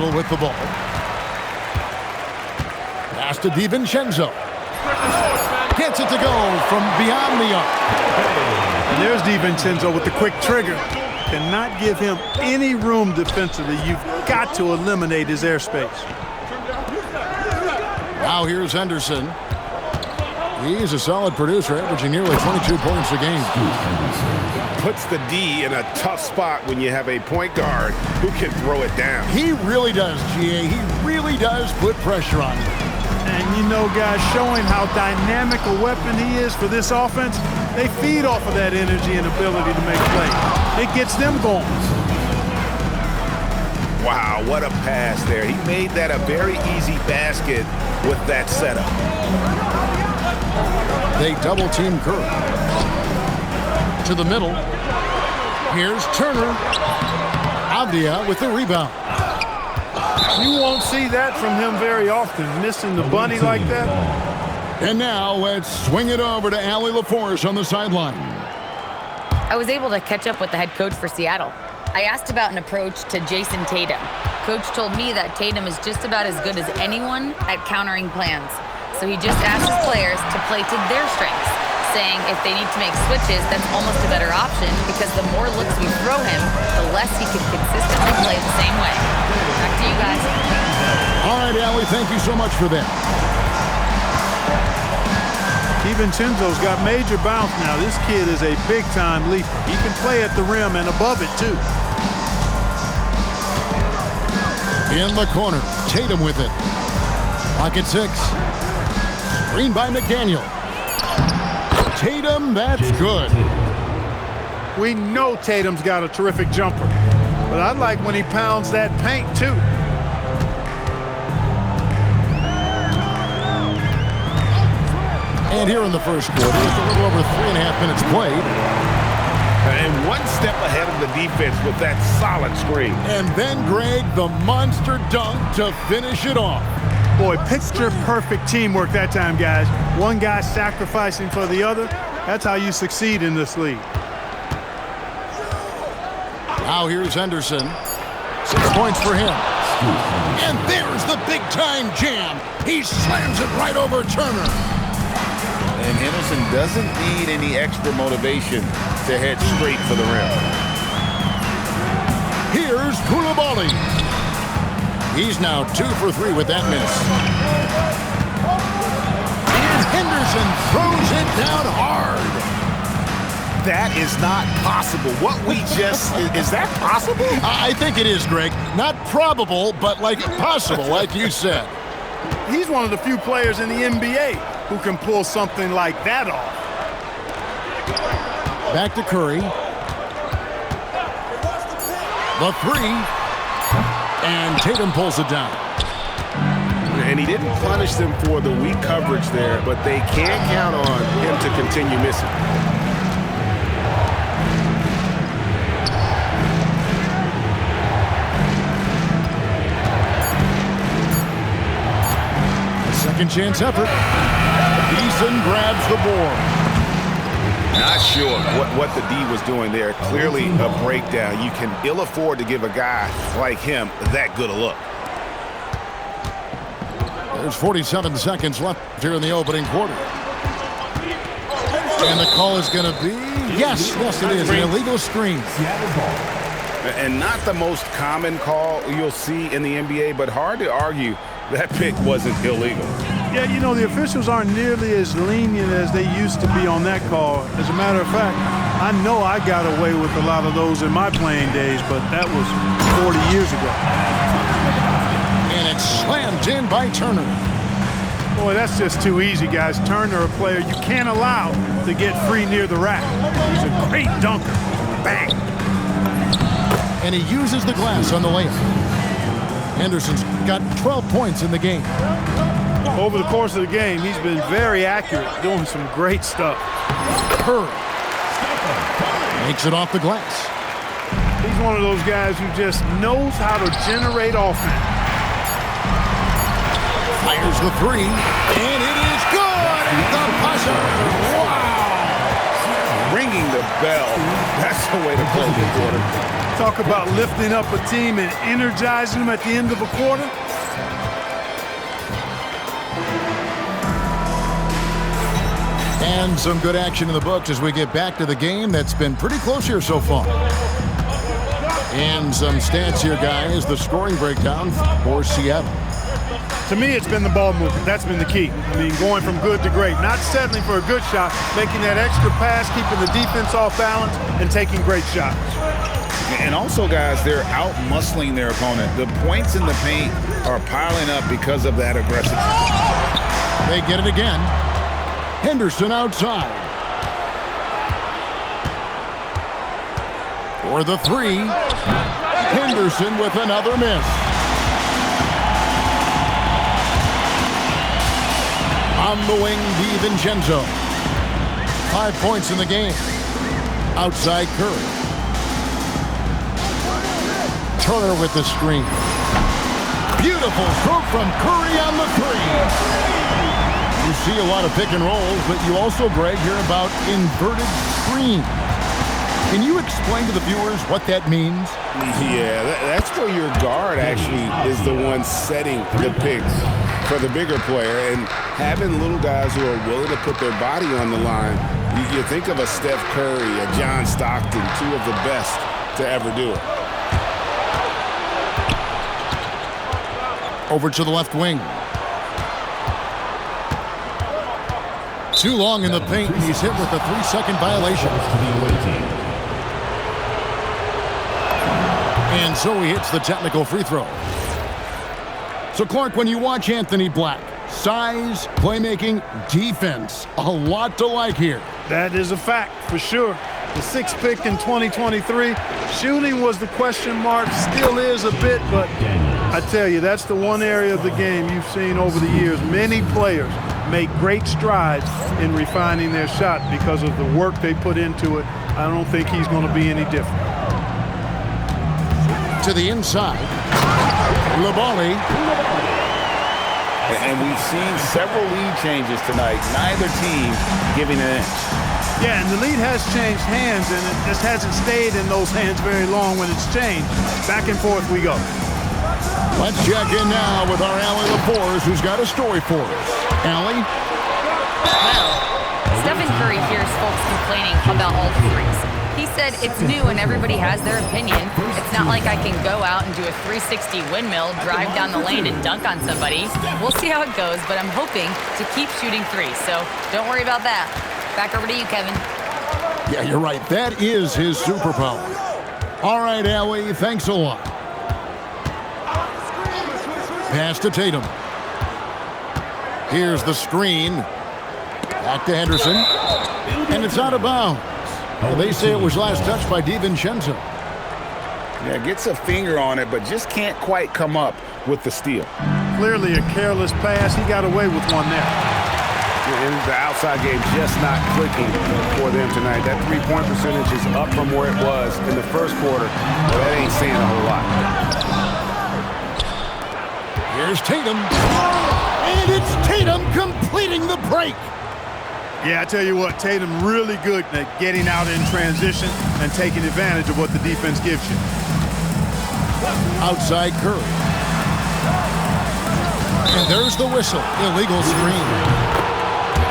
with the ball. Pass to DiVincenzo. Gets it to go from beyond the arc. And there's DiVincenzo with the quick trigger. Cannot give him any room defensively. You've got to eliminate his airspace. Now here's Henderson. He's a solid producer, averaging nearly 22 points a game. Puts the D in a tough spot when you have a point guard who can throw it down. He really does, GA. He really does put pressure on you. And you know, guys, showing how dynamic a weapon he is for this offense, they feed off of that energy and ability to make plays. It gets them going. Wow, what a pass there. He made that a very easy basket with that setup. They double-team Curry. To the middle. Here's Turner. Avdia with the rebound. You won't see that from him very often, missing the bunny like that. And now let's swing it over to Allie LaForce on the sideline. I was able to catch up with the head coach for Seattle. I asked about an approach to Jason Tatum. Coach told me that Tatum is just about as good as anyone at countering plans. So he just asked his players to play to their strengths, saying if they need to make switches, that's almost a better option because the more looks we throw him, the less he can consistently play the same way. Back to you guys. All right, Allie, thank you so much for that. DiVincenzo's got major bounce now. This kid is a big-time leaper. He can play at the rim and above it, too. In the corner, Tatum with it. Pocket 6. Screen by McDaniel. Tatum, that's good. We know Tatum's got a terrific jumper, but I like when he pounds that paint, too. And here in the first quarter, it's a little over 3.5 minutes played. And one step ahead of the defense with that solid screen. And then, Greg, the monster dunk to finish it off. Boy, picture-perfect teamwork that time, guys. One guy sacrificing for the other. That's how you succeed in this league. Now here's Henderson. 6 points for him. And there's the big-time jam. He slams it right over Turner. And Henderson doesn't need any extra motivation to head straight for the rim. Here's Coulibaly. He's now 2 for 3 with that miss. And Henderson throws it down hard. That is not possible. What we just, is that possible? I think it is, Greg. Not probable, but like possible, like you said. He's one of the few players in the NBA who can pull something like that off. Back to Curry. The 3. And Tatum pulls it down. And he didn't punish them for the weak coverage there, but they can't count on him to continue missing. Second chance effort. Beason grabs the board. Not sure what the D was doing there. Clearly a breakdown. You can ill afford to give a guy like him that good a look. There's 47 seconds left here in the opening quarter. And the call is going to be, yes, it is, an illegal screen. And not the most common call you'll see in the NBA, but hard to argue that pick wasn't illegal. Yeah, you know, the officials aren't nearly as lenient as they used to be on that call. As a matter of fact, I know I got away with a lot of those in my playing days, but that was 40 years ago. And it's slammed in by Turner. Boy, that's just too easy, guys. Turner, a player you can't allow to get free near the rack. He's a great dunker. Bang! And he uses the glass on the layup. Henderson's got 12 points in the game. Over the course of the game, he's been very accurate, doing some great stuff. Curry makes it off the glass. He's one of those guys who just knows how to generate offense. Fires the 3, and it is good! The buzzer! Wow! ringing the bell. That's the way to close the quarter. Talk about lifting up a team and energizing them at the end of a quarter. And some good action in the books as we get back to the game that's been pretty close here so far. And some stats here, guys. The scoring breakdown for Seattle. To me, it's been the ball movement. That's been the key. I mean, going from good to great. Not settling for a good shot, making that extra pass, keeping the defense off balance, and taking great shots. And also, guys, they're out-muscling their opponent. The points in the paint are piling up because of that aggression. They get it again. Henderson outside. For the three. Henderson with another miss. On the wing, DiVincenzo. 5 points in the game. Outside Curry. Turner with the screen. Beautiful stroke from Curry on the three. You see a lot of pick and rolls, but you also, Greg, hear about inverted screen. Can you explain to the viewers what that means? Yeah, that's where your guard actually is the one setting the picks for the bigger player, and having little guys who are willing to put their body on the line. You think of a Steph Curry, a John Stockton, two of the best to ever do it. Over to the left wing. Too long in the paint, and he's hit with a 3-second violation. And so he hits the technical free throw. So, Clark, when you watch Anthony Black, size, playmaking, defense, a lot to like here. That is a fact, for sure. The sixth pick in 2023. Shooting was the question mark, still is a bit, but I tell you, that's the one area of the game you've seen over the years. Many players make great strides in refining their shot because of the work they put into it. I don't think he's going to be any different. To the inside. Labali. And we've seen several lead changes tonight. Neither team giving an inch. Yeah, and the lead has changed hands, and it just hasn't stayed in those hands very long when it's changed. Back and forth we go. Let's check in now with our Allie LaForce, who's got a story for us. Allie? Well, Stephen Curry hears folks complaining about all the threes. He said it's new and everybody has their opinion. It's not like I can go out and do a 360 windmill, drive down the lane and dunk on somebody. We'll see how it goes, but I'm hoping to keep shooting threes, so don't worry about that. Back over to you, Kevin. Yeah, you're right. That is his superpower. All right, Allie, thanks a lot. Pass to Tatum. Here's the screen. Back to Henderson. And it's out of bounds. Well, they say it was last touched by DiVincenzo. Yeah, gets a finger on it, but just can't quite come up with the steal. Clearly a careless pass. He got away with one there. And the outside game just not clicking for them tonight. That three-point percentage is up from where it was in the first quarter. But that ain't saying a whole lot. Here's Tatum. And it's Tatum completing the break. Yeah, I tell you what, Tatum really good at getting out in transition and taking advantage of what the defense gives you. Outside Curry. And there's the whistle. Illegal screen.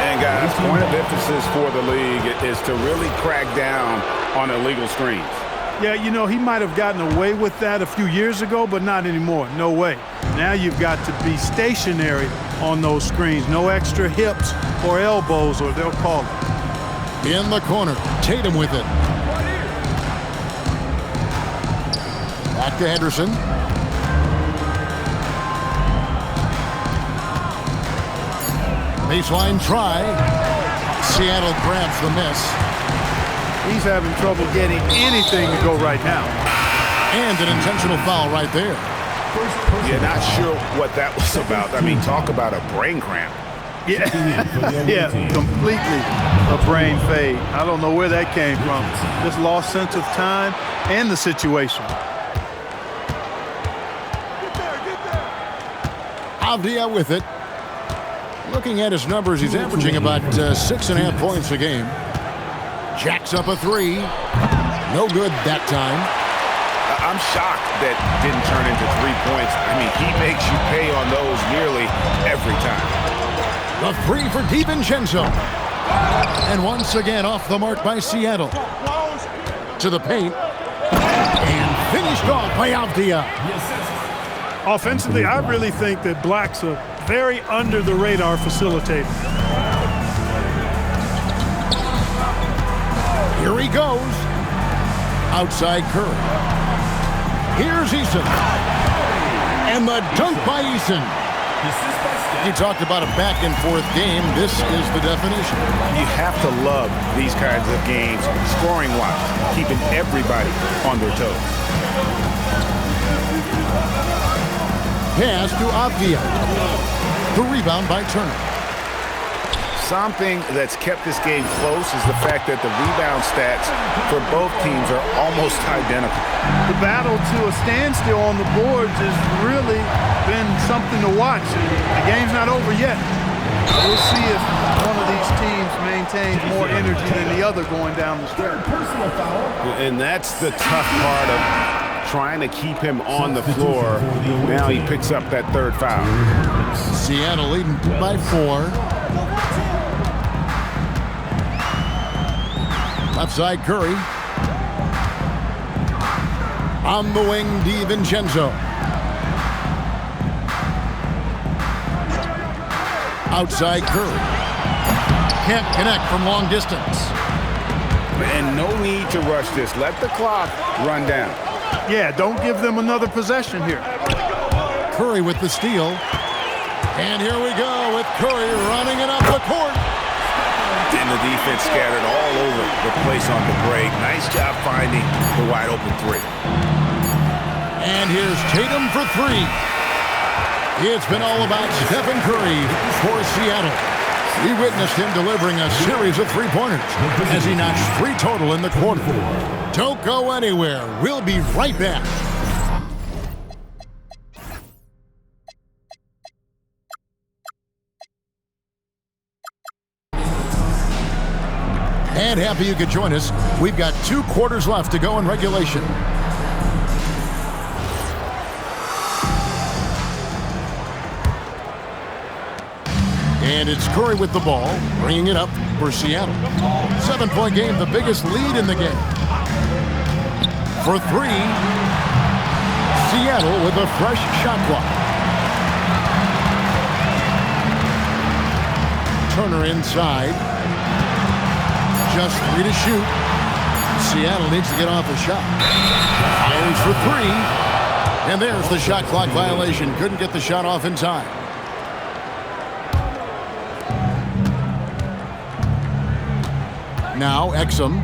And guys, point of emphasis for the league is to really crack down on illegal screens. Yeah, you know, he might have gotten away with that a few years ago, but not anymore. No way. Now you've got to be stationary on those screens. No extra hips or elbows, or they'll call it. In the corner, Tatum with it. Back to Henderson. Baseline try. Seattle grabs the miss. He's having trouble getting anything to go right now. And an intentional foul right there. Yeah, not sure what that was about. I mean, talk about a brain cramp. Yeah, yeah, completely a brain fade. I don't know where that came from. Just lost sense of time and the situation. Avdia with it. Looking at his numbers, he's averaging about 6.5 points a game. Jacks up a three. No good that time. I'm shocked that didn't turn into 3 points. I mean, he makes you pay on those nearly every time. The three for DiVincenzo. And once again off the mark by Seattle. To the paint. And finished off by Avdia. Offensively, I really think that Black's a very under-the-radar facilitator. Here he goes. Outside Curry. Here's Eason. And the dunk by Eason. You talked about a back-and-forth game. This is the definition. You have to love these kinds of games, scoring-wise, keeping everybody on their toes. Pass to Avdia. The rebound by Turner. Something that's kept this game close is the fact that the rebound stats for both teams are almost identical. The battle to a standstill on the boards has really been something to watch. The game's not over yet. We'll see if one of these teams maintains more energy than the other going down the stretch. And that's the tough part of trying to keep him on the floor. Now he picks up that third foul. Seattle leading by 4. Left side Curry. On the wing, DiVincenzo. Outside Curry. Can't connect from long distance. And no need to rush this. Let the clock run down. Yeah, don't give them another possession here. Curry with the steal. And here we go with Curry running it up the court. And the defense scattered all over the place on the break. Nice job finding the wide open three. And here's Tatum for 3. It's been all about Stephen Curry for Seattle. We witnessed him delivering a series of three-pointers as he notched 3 total in the quarter. Don't go anywhere. We'll be right back. And happy you could join us. We've got 2 quarters left to go in regulation. And it's Curry with the ball, bringing it up for Seattle. 7-point game, the biggest lead in the game. For 3, Seattle with a fresh shot clock. Turner inside. Just 3 to shoot. Seattle needs to get off a shot. Fires for 3. And there's the shot clock violation. Couldn't get the shot off in time. Now Exum.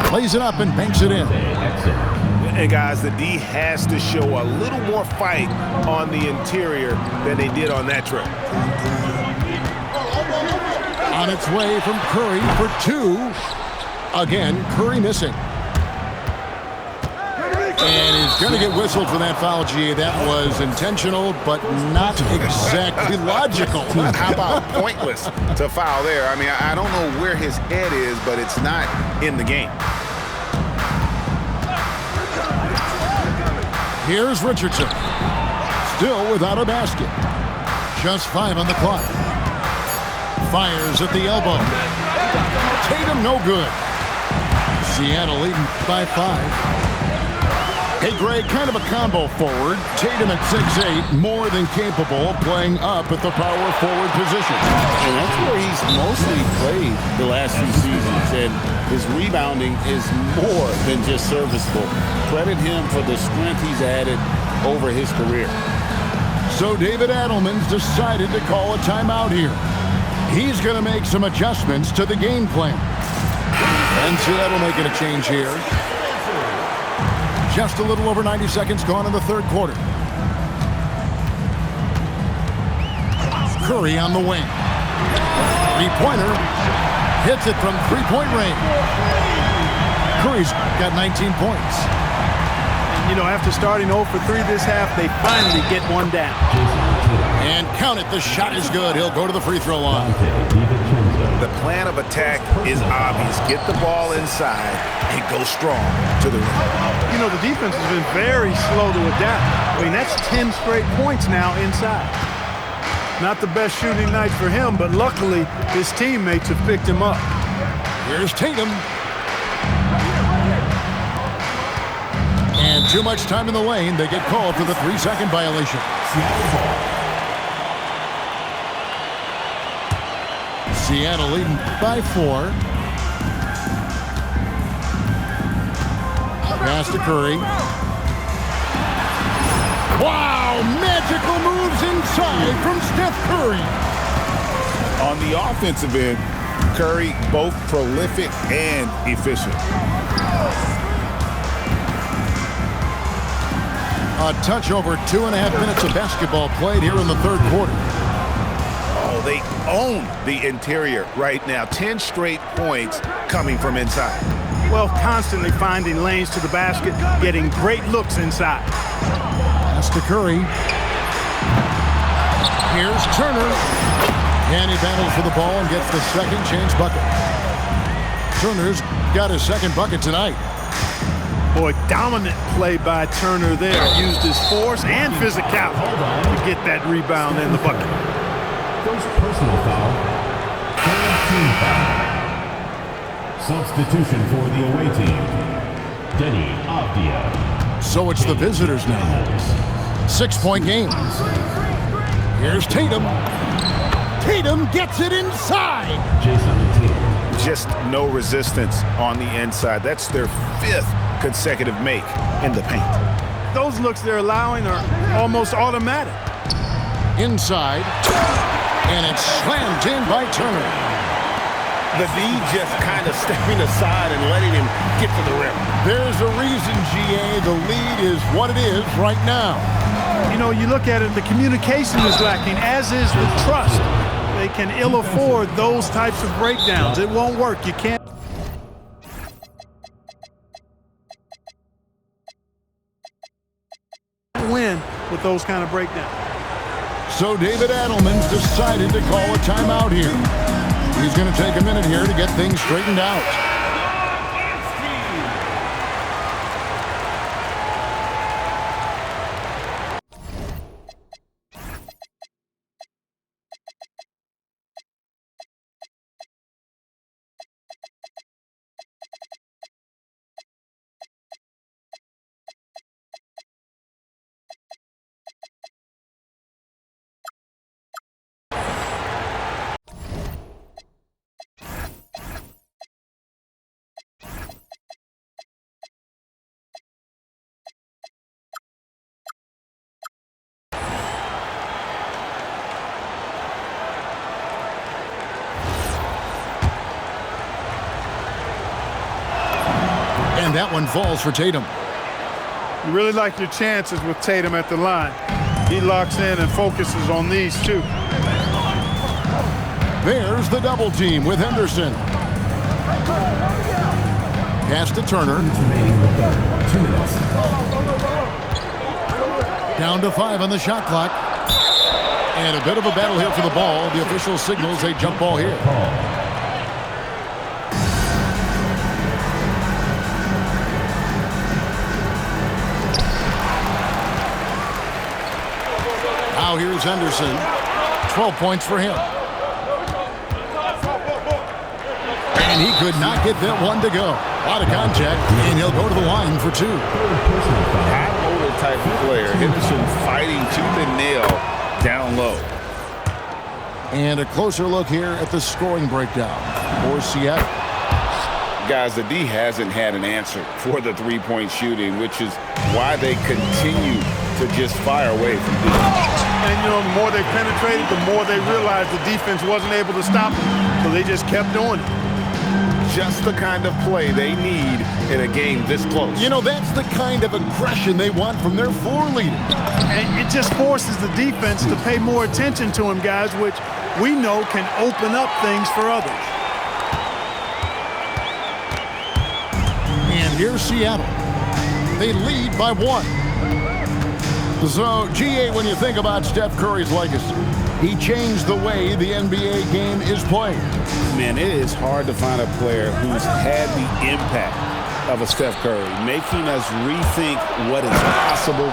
Plays it up and banks it in. And guys, the D has to show a little more fight on the interior than they did on that trip. On its way from Curry for 2. Again, Curry missing. And he's going to get whistled for that foul, G. That was intentional, but not exactly logical. How about pointless to foul there? I mean, I don't know where his head is, but it's not in the game. Here's Richardson. Still without a basket. Just 5 on the clock. Fires at the elbow. Tatum no good. Seattle leading by 5. Hey, Greg, kind of a combo forward. Tatum at 6'8", more than capable of playing up at the power forward position. And that's where he's mostly played the last few seasons, and his rebounding is more than just serviceable. Credit him for the strength he's added over his career. So David Adelman's decided to call a timeout here. He's going to make some adjustments to the game plan. And Seattle making a change here. Just a little over 90 seconds gone in the third quarter. Curry on the wing. Three-pointer. Hits it from three-point range. Curry's got 19 points. You know, after starting 0 for 3 this half, they finally get one down. And count it, the shot is good. He'll go to the free throw line. The plan of attack is obvious. Get the ball inside and go strong to the rim. You know, the defense has been very slow to adapt. I mean, that's 10 straight points now inside. Not the best shooting night for him, but luckily his teammates have picked him up. Here's Tatum. And too much time in the lane. They get called for the 3-second violation. Seattle leading by 4. Pass to Curry. Wow, magical moves inside from Steph Curry. On the offensive end, Curry both prolific and efficient. A touch over 2.5 minutes of basketball played here in the third quarter. Oh, they own the interior right now. 10 straight points coming from inside. Well, constantly finding lanes to the basket, getting great looks inside. Pass to Curry. Here's Turner. And he battles for the ball and gets the second chance bucket. Turner's got his second bucket tonight. Boy, dominant play by Turner there. Used his force and physicality to get that rebound in the bucket. First personal foul. Third team foul. Substitution for the away team. Denny Avdia. So it's the visitors now. 6-point game. Here's Tatum. Tatum gets it inside. Jason Tatum. Just no resistance on the inside. That's their 5th consecutive make in the paint. Those looks they're allowing are almost automatic. Inside. And it's slammed in by Turner. The D just kind of stepping aside and letting him get to the rim. There's a reason, GA, the lead is what it is right now. You know, you look at it, the communication is lacking, as is the trust. They can ill afford those types of breakdowns. It won't work. You can't win with those kind of breakdowns. So David Adelman's decided to call a timeout here. He's going to take a minute here to get things straightened out. And that one falls for Tatum. You really like your chances with Tatum at the line. He locks in and focuses on these two. There's the double team with Henderson. Pass to Turner. 2 minutes. Down to 5 on the shot clock. And a bit of a battle here for the ball. The official signals a jump ball here. Now here's Henderson. 12 points for him. And he could not get that one to go. A lot of contact, and he'll go to the line for 2. High motor type of player. Henderson fighting tooth and nail down low. And a closer look here at the scoring breakdown for Seattle. Guys, the D hasn't had an answer for the three-point shooting, which is why they continue to just fire away from deep. And, you know, the more they penetrated, the more they realized the defense wasn't able to stop them. So they just kept doing it. Just the kind of play they need in a game this close. You know, that's the kind of aggression they want from their floor leader. And it just forces the defense to pay more attention to him, guys, which we know can open up things for others. And here's Seattle. They lead by 1. So, GA, when you think about Steph Curry's legacy, he changed the way the NBA game is played. Man, it is hard to find a player who's had the impact of a Steph Curry, making us rethink what is possible.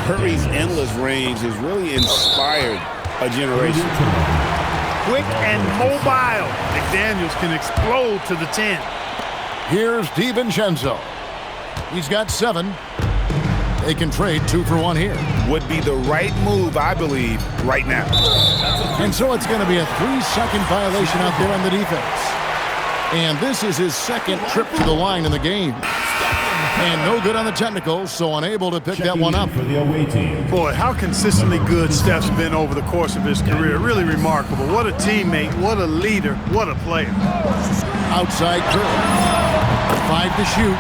Curry's endless range has really inspired a generation. Quick and mobile. McDaniels can explode to the 10. Here's DiVincenzo. He's got 7. They can trade 2 for 1 here. Would be the right move, I believe, right now. And so it's going to be a 3-second violation out there on the defense. And this is his second trip to the line in the game. And no good on the technicals, so unable to pick that one up. For the away team. Boy, how consistently good Steph's been over the course of his career. Really remarkable. What a teammate, what a leader, what a player. Outside Curry. 5 to shoot.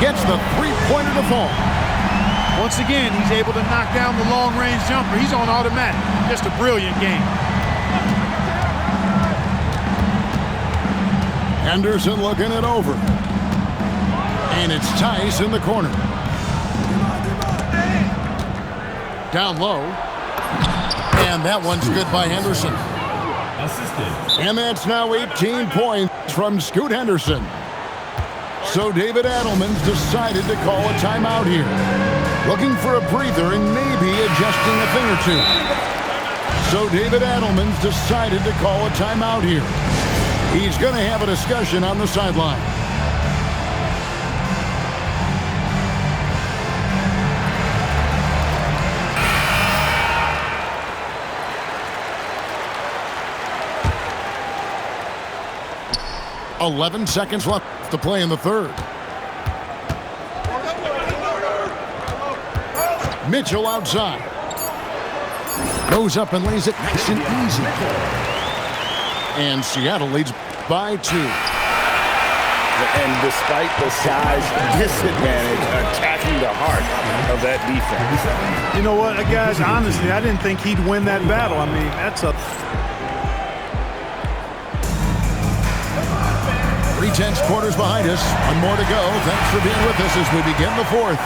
Gets the 3-pointer to fall. Once again, he's able to knock down the long-range jumper. He's on automatic. Just a brilliant game. Henderson looking it over. And it's Tice in the corner. Down low. And that one's good by Henderson. Assistant. And that's now 18 points from Scoot Henderson. So David Adelman's decided to call a timeout here. Looking for a breather and maybe adjusting a thing or two. So David Adelman's decided to call a timeout here. He's going to have a discussion on the sideline. .11 seconds left to play in the third. Mitchell outside. Goes up and lays it nice and easy. And Seattle leads by 2. And despite the size disadvantage, attacking the heart of that defense. You know what, guys, honestly, I didn't think he'd win that battle. I mean, that's a... 3/10 quarters behind us. 1 more to go. Thanks for being with us as we begin the 4th.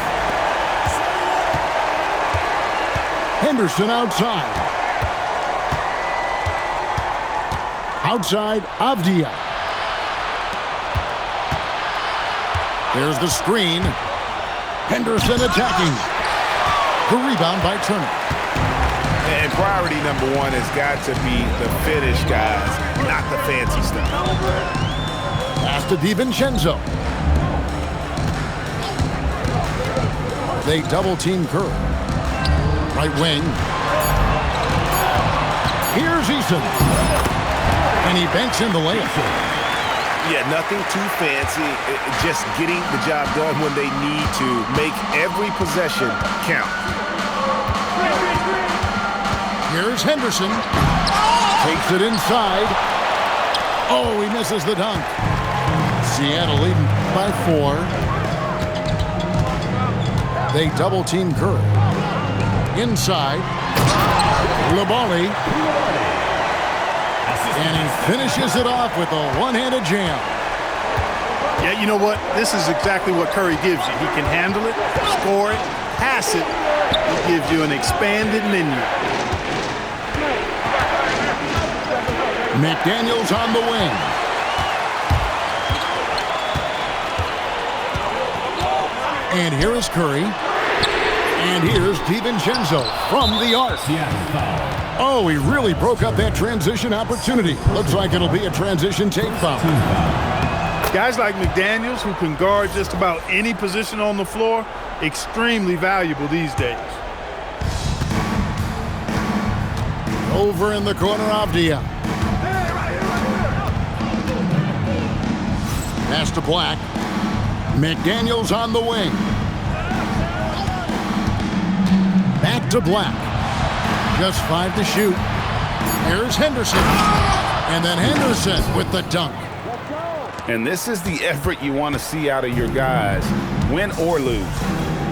Henderson outside. Outside, Avdia. There's the screen. Henderson attacking. The rebound by Turner. And priority number 1 has got to be the finish, guys, not the fancy stuff. Pass to DiVincenzo. They double-team Curry. Right wing. Here's Eason. And he banks in the layup. Yeah, nothing too fancy. Just getting the job done when they need to. Make every possession count. Here's Henderson. Takes it inside. Oh, he misses the dunk. Seattle leading by 4. They double-team Curry. Inside. Labali. And he finishes it off with a one-handed jam. Yeah, you know what? This is exactly what Curry gives you. He can handle it, score it, pass it. He gives you an expanded menu. McDaniels on the wing. And here is Curry. And here's DiVincenzo from the arc. Oh, he really broke up that transition opportunity. Looks like it'll be a transition take foul. Guys like McDaniels, who can guard just about any position on the floor, extremely valuable these days. Over in the corner, Avdia. Pass to Black. McDaniels on the wing. Back to Black. Just 5 to shoot. Here's Henderson. And then Henderson with the dunk. And this is the effort you want to see out of your guys, win or lose.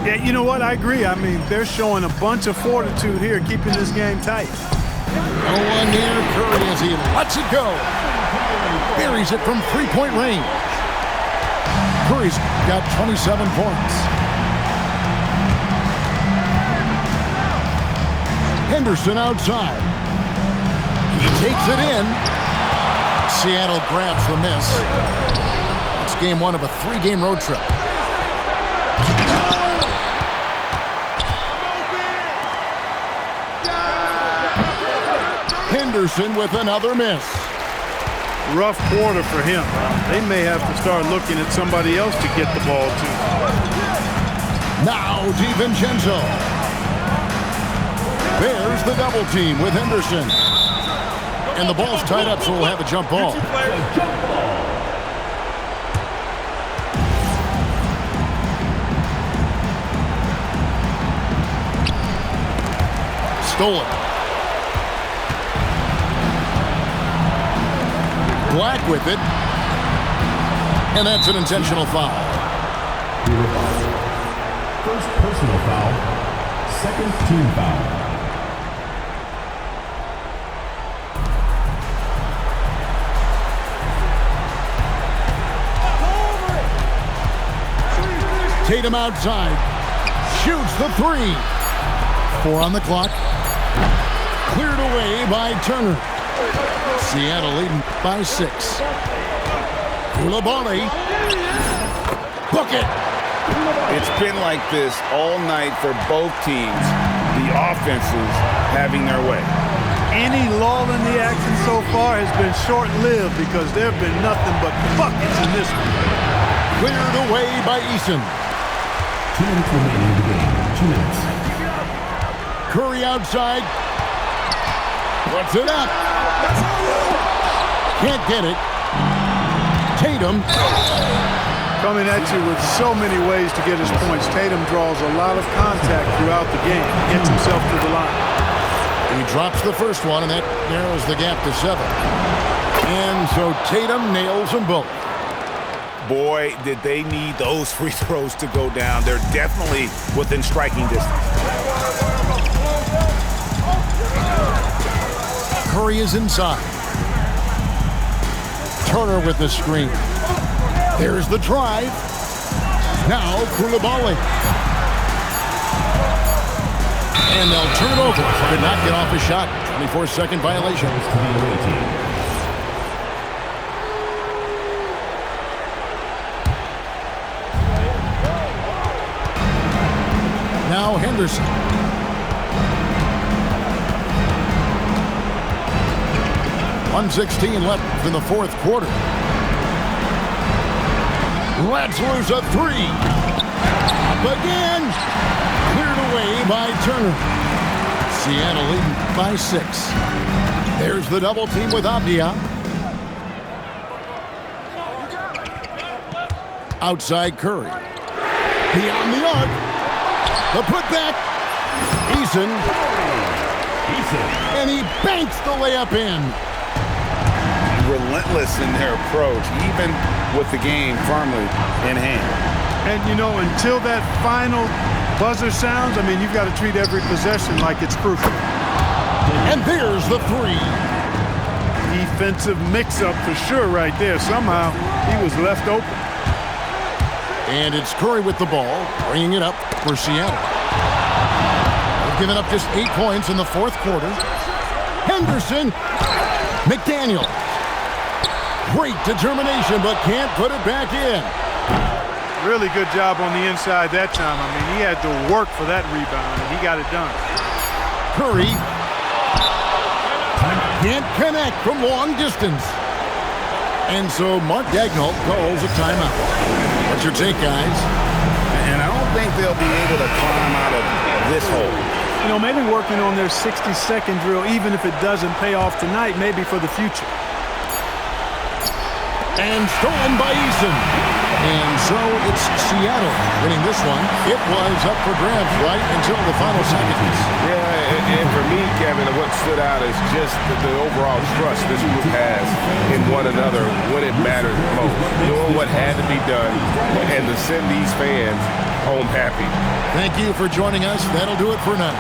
Yeah, you know what? I agree. I mean, they're showing a bunch of fortitude here, keeping this game tight. No one near Curry as he lets it go. Buries it from 3-point range. Curry's got 27 points. Henderson outside. He takes it in. Seattle grabs the miss. It's game one of a 3-game road trip. Henderson with another miss. Rough quarter for him. They may have to start looking at somebody else to get the ball to. Now DiVincenzo. There's the double team with Henderson. And the ball's tied up, so we'll have a jump ball. Stolen. Black with it. And that's an intentional foul. First personal foul. Second team foul. Tatum outside. Shoots the 3. 4 on the clock. Cleared away by Turner. Seattle leading by 6. Koulibaly. Book it. It's been like this all night for both teams. The offenses having their way. Any lull in the action so far has been short-lived because there have been nothing but buckets in this one. Cleared away by Eason. 2 minutes remaining in the game. 2 minutes. Curry outside. Puts it up. Can't get it. Tatum. Coming at you with so many ways to get his points. Tatum draws a lot of contact throughout the game. Gets himself to the line. He drops the first one, and that narrows the gap to 7. And so Tatum nails them both. Boy, did they need those free throws to go down. They're definitely within striking distance. Curry is inside. Turner with the screen. There's the drive. Now Koulibaly. And they'll turn it over. Did not get off a shot. 24-second violation. Now Henderson. 1:16 left in the fourth quarter. Lets loose a 3. Up again. Cleared away by Turner. Seattle leading by 6. There's the double team with Abdia. Outside Curry. Beyond the arc. The putback. Eason. And he banks the layup in. Relentless in their approach, even with the game firmly in hand. And, you know, until that final buzzer sounds, I mean, you've got to treat every possession like it's crucial. And there's the 3. Defensive mix-up for sure right there. Somehow he was left open. And it's Curry with the ball, bringing it up for Seattle. They've given up just 8 points in the fourth quarter. Henderson. McDaniel. Great determination, but can't put it back in. Really good job on the inside that time. I mean, he had to work for that rebound, and he got it done. Curry can't connect from long distance. And so Mark Daigneault calls a timeout. What's your take, guys? And I don't think they'll be able to climb out of this hole. You know, maybe working on their 60-second drill, even if it doesn't pay off tonight, maybe for the future. And stolen by Eason. And so it's Seattle winning this one. It was up for grabs right until the final seconds. Yeah, and for me, Kevin, what stood out is just the overall trust this group has in one another when it matters most. Doing what had to be done and to send these fans home happy. Thank you for joining us. That'll do it for now.